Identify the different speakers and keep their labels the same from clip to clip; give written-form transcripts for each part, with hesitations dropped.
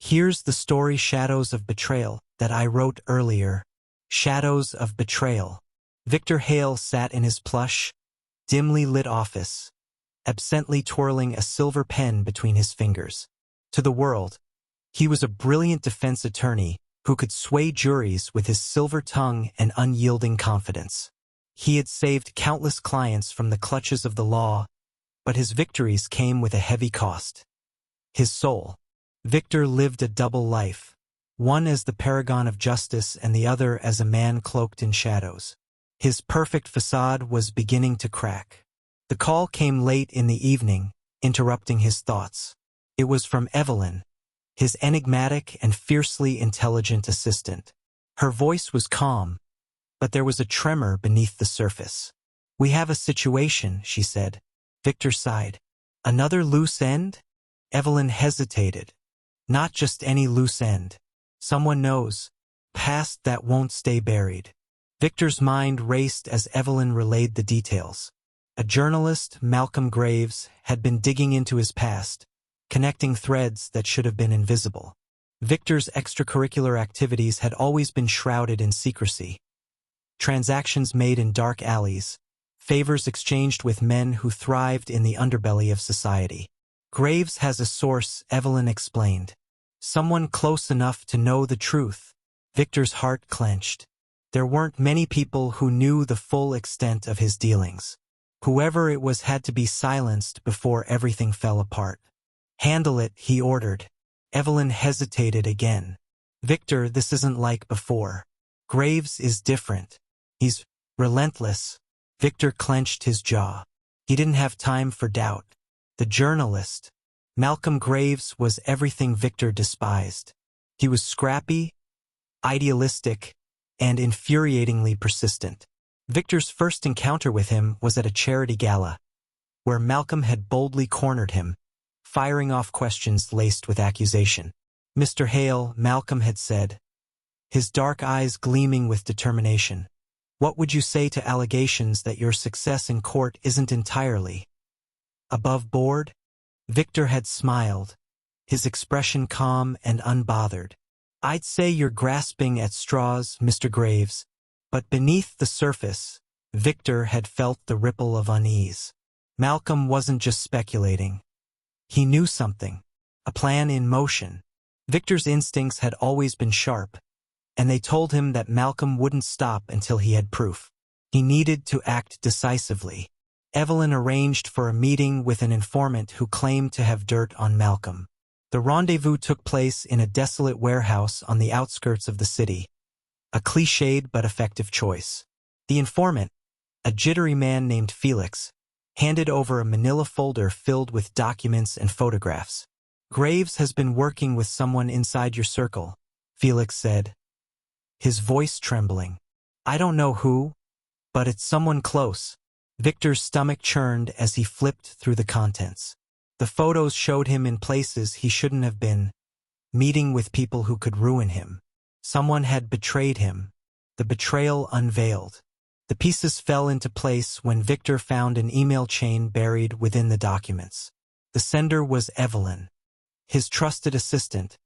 Speaker 1: Here's the story Shadows of Betrayal that I wrote earlier. Shadows of Betrayal. Victor Hale sat in his plush, dimly lit office, absently twirling a silver pen between his fingers. To the world, he was a brilliant defense attorney who could sway juries with his silver tongue and unyielding confidence. He had saved countless clients from the clutches of the law, but his victories came with a heavy cost. His soul. Victor lived a double life, one as the paragon of justice and the other as a man cloaked in shadows. His perfect facade was beginning to crack. The call came late in the evening, interrupting his thoughts. It was from Evelyn, his enigmatic and fiercely intelligent assistant. Her voice was calm, but there was a tremor beneath the surface. "We have a situation," she said. Victor sighed. "Another loose end?" Evelyn hesitated. "Not just any loose end. Someone knows. Past that won't stay buried." Victor's mind raced as Evelyn relayed the details. A journalist, Malcolm Graves, had been digging into his past, connecting threads that should have been invisible. Victor's extracurricular activities had always been shrouded in secrecy. Transactions made in dark alleys, favors exchanged with men who thrived in the underbelly of society. "Graves has a source," Evelyn explained. "Someone close enough to know the truth." Victor's heart clenched. There weren't many people who knew the full extent of his dealings. Whoever it was had to be silenced before everything fell apart. "Handle it," he ordered. Evelyn hesitated again. "Victor, this isn't like before. Graves is different. He's relentless." Victor clenched his jaw. He didn't have time for doubt. The journalist, Malcolm Graves, was everything Victor despised. He was scrappy, idealistic, and infuriatingly persistent. Victor's first encounter with him was at a charity gala, where Malcolm had boldly cornered him, firing off questions laced with accusation. "Mr. Hale," Malcolm had said, his dark eyes gleaming with determination, "what would you say to allegations that your success in court isn't entirely above board?" Victor had smiled, his expression calm and unbothered. "I'd say you're grasping at straws, Mr. Graves." But beneath the surface, Victor had felt the ripple of unease. Malcolm wasn't just speculating. He knew something, a plan in motion. Victor's instincts had always been sharp, and they told him that Malcolm wouldn't stop until he had proof. He needed to act decisively. Evelyn arranged for a meeting with an informant who claimed to have dirt on Malcolm. The rendezvous took place in a desolate warehouse on the outskirts of the city, a cliched but effective choice. The informant, a jittery man named Felix, handed over a manila folder filled with documents and photographs. "Graves has been working with someone inside your circle," Felix said, his voice trembling. "I don't know who, but it's someone close." Victor's stomach churned as he flipped through the contents. The photos showed him in places he shouldn't have been, meeting with people who could ruin him. Someone had betrayed him. The betrayal unveiled. The pieces fell into place when Victor found an email chain buried within the documents. The sender was Evelyn, his trusted assistant.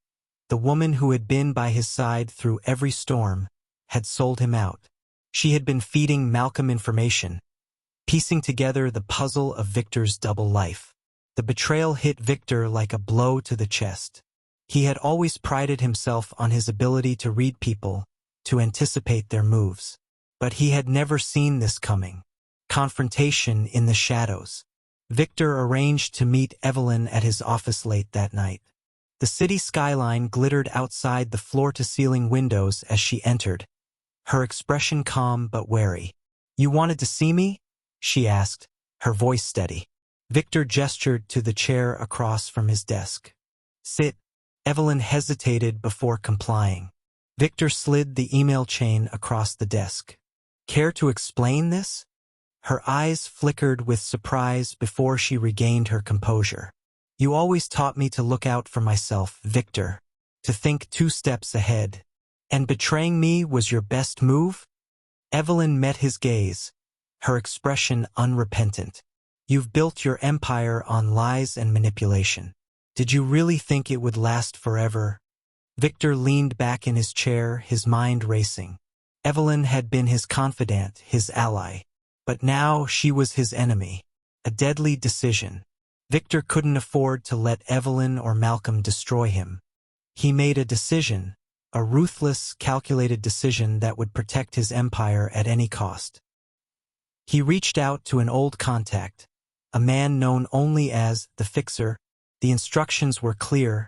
Speaker 1: The woman who had been by his side through every storm had sold him out. She had been feeding Malcolm information, piecing together the puzzle of Victor's double life. The betrayal hit Victor like a blow to the chest. He had always prided himself on his ability to read people, to anticipate their moves. But he had never seen this coming. Confrontation in the shadows. Victor arranged to meet Evelyn at his office late that night. The city skyline glittered outside the floor-to-ceiling windows as she entered, her expression calm but wary. "You wanted to see me?" she asked, her voice steady. Victor gestured to the chair across from his desk. "Sit." Evelyn hesitated before complying. Victor slid the email chain across the desk. "Care to explain this?" Her eyes flickered with surprise before she regained her composure. "You always taught me to look out for myself, Victor, to think 2 steps ahead. And betraying me was your best move?" Evelyn met his gaze, her expression unrepentant. "You've built your empire on lies and manipulation. Did you really think it would last forever?" Victor leaned back in his chair, his mind racing. Evelyn had been his confidant, his ally. But now she was his enemy. A deadly decision. Victor couldn't afford to let Evelyn or Malcolm destroy him. He made a decision, a ruthless, calculated decision that would protect his empire at any cost. He reached out to an old contact, a man known only as the Fixer. The instructions were clear: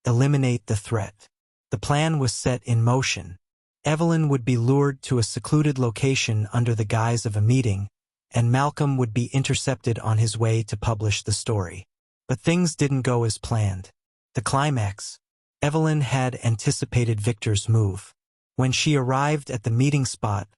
Speaker 1: eliminate the threat. The plan was set in motion. Evelyn would be lured to a secluded location under the guise of a meeting, and Malcolm would be intercepted on his way to publish the story. But things didn't go as planned. The climax. Evelyn had anticipated Victor's move. When she arrived at the meeting spot,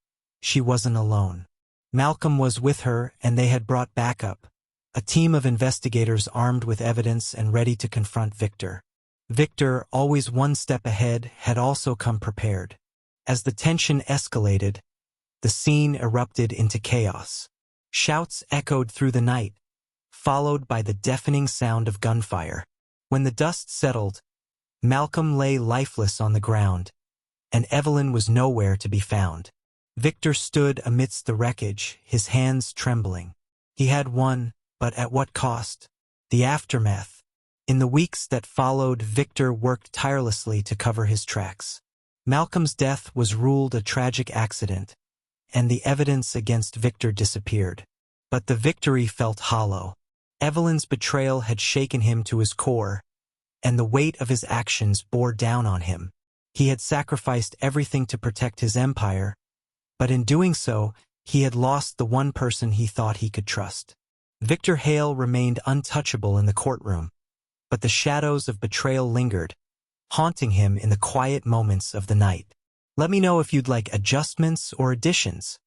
Speaker 1: she wasn't alone. Malcolm was with her, and they had brought backup, a team of investigators armed with evidence and ready to confront Victor. Victor, always one step ahead, had also come prepared. As the tension escalated, the scene erupted into chaos. Shouts echoed through the night, followed by the deafening sound of gunfire. When the dust settled, Malcolm lay lifeless on the ground, and Evelyn was nowhere to be found. Victor stood amidst the wreckage, his hands trembling. He had won, but at what cost? The aftermath. In the weeks that followed, Victor worked tirelessly to cover his tracks. Malcolm's death was ruled a tragic accident, and the evidence against Victor disappeared. But the victory felt hollow. Evelyn's betrayal had shaken him to his core, and the weight of his actions bore down on him. He had sacrificed everything to protect his empire, but in doing so, he had lost the one person he thought he could trust. Victor Hale remained untouchable in the courtroom, but the shadows of betrayal lingered, haunting him in the quiet moments of the night. Let me know if you'd like adjustments or additions.